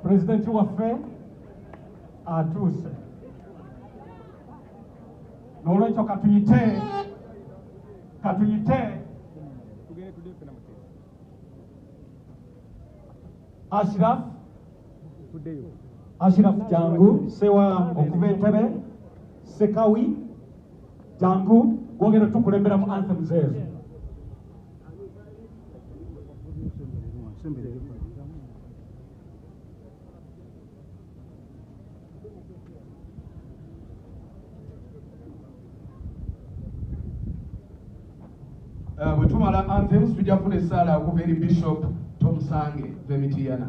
President waffe Attusse. N'olwekyo katuyite Ashraf jangu sewa okuva Entebbe Sekawi jangu gwogera tukulembera mu anthem zeezo. Bwe tumala anthems tujja kufuna essaala okuva eri Bishop Tom Sange Mubitiibwa.